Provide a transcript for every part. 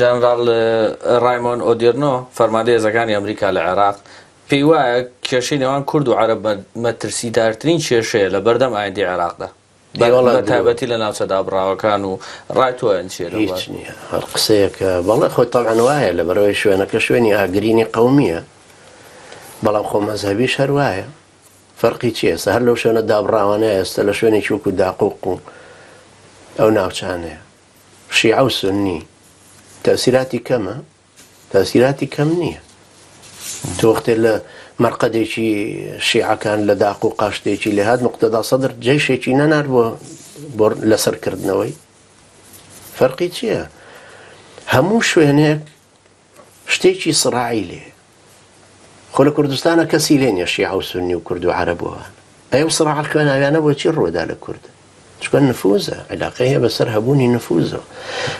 جنرال رايمون اوديرنو فرمانده زەکانی ئەمریکا لە عێراق پێی وایە کێشەی نێوان کورد و عەرەب مەترسیدارترین کێشەیە لە بەردەم ئایندی عێراقدا بە تایبەتی لە ناوچە دابڕاوەکان و ڕای تۆیان چیە هیچ نییە هەر قسەیەکە بەڵێ خۆی تەبعاً وایە لە بەرەوەی شوێنەکە شوێنی ئاگرینی قەومیە بەڵام خۆ مەزهەبیش هەر وایە فەرقی چییە ئێستا هەر لەو شوێنە دابڕاوانەیە ئێستا لە شوێنێکی وەکو داقوق و ئەو ناوچانەیە شیعە و سونی تەسیراتی کەمە تەسیراتی کەم نییە تۆ وەختێ لە مەرقەدێکی شیعەکان لە داقوق قاشتێکی لێهات نقطەدا سەدر جەیشێکی نەنار بۆ لەسەرکردنەوەی فەرقی چییە هەموو شوێنێک شتێکی سڕاعی لێ خۆ لە کوردستانە کەسی لێ نییە شیعە و سونی و کورد و عەرەبەوە ئەو سڕاع خوێناویانە بۆچی ڕووەدا لە کورد چکە نفوزە علاقەی هەیە بەسەر هەبوونی نفوزەوە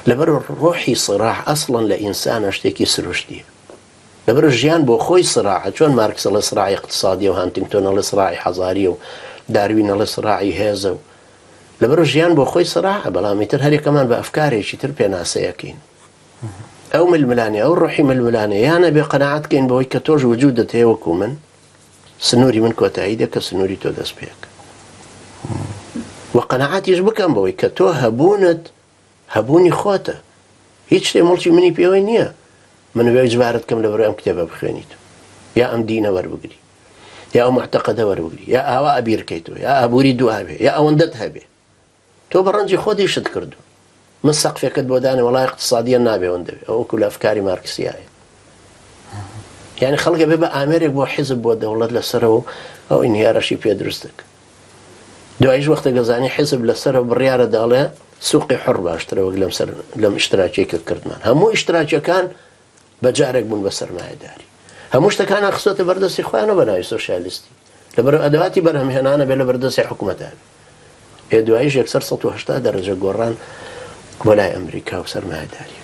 لەبەر ڕۆحی سڕاع ئەسڵەن لە ئینسانە شتێکی سروشتیە لەبەر ژیان بۆ خۆی سڕاعە چۆن مارکس لە سڕاعی اقتصادی و هانتینگتۆن لە سڕاعی حەزاری و داروین لە سڕاعی هێزە و لەبەر ژیان بۆ خۆی سڕاعە بەڵام ئیتر هەرێکەمان بە ئەفکارێکی تر پێناسەیەکەین ئەو ململانێ ئەو ڕۆحی ململانێ یانە بێ قەناعەت بکەین بەوەی کە تۆش وجودت هەیە وەکو من سنووری من کۆتایی دێ کە سنووری تۆ دەست پێکە وقەناعەتیش بکەم بەوەی کە تۆ هەبوونت هەبوونی خۆتە هیچ شتێ مڵکی منی پێوەی نییە من بێ جبارەت کەم لەبەر ئەم کتێبە بخوێنیت یا ئەم دینە وەربگری یا ئەو معتەقەدە وەربگری یا ئاوا ئەبیرکەیتەوە یا ئابووری دوابێ یا ئەوەندەت هەبێ تۆ بە ڕەنجی خۆتی شت کردو من سەقفێکت بۆ دانێ وەڵای اقتصادیە نابێ ئەوەندەوێ ئەو وەکو لە ئەفکاری مارکسیایە یعنی خەڵکە بێ بە ئامێرێک بۆ حیزب بۆ دەوڵەت لەسەرەوە ئەو ئینهیارەشی پێ دروست دەکە دوایش وەختە گەزانی حیزب لەسەرەوە بڕیارە داڵێ سوقی حڕ باشترە وەک لەم ئیشتراکیەکە کردمان هەموو ئیشتراکیەکان بەجارێک بوون بە سەرمایەداری هەموو شتەکانە خستۆتە بەردەستی خۆیانە بە ناوی سۆشیالیستی لەبەر ئەدەواتی بەرهەمهێنانە بێ لە بەردەستی حکوومەتە دوایش 180 دەرەجە گۆڕان بۆ لای ئەمریکا و سەرمایەداری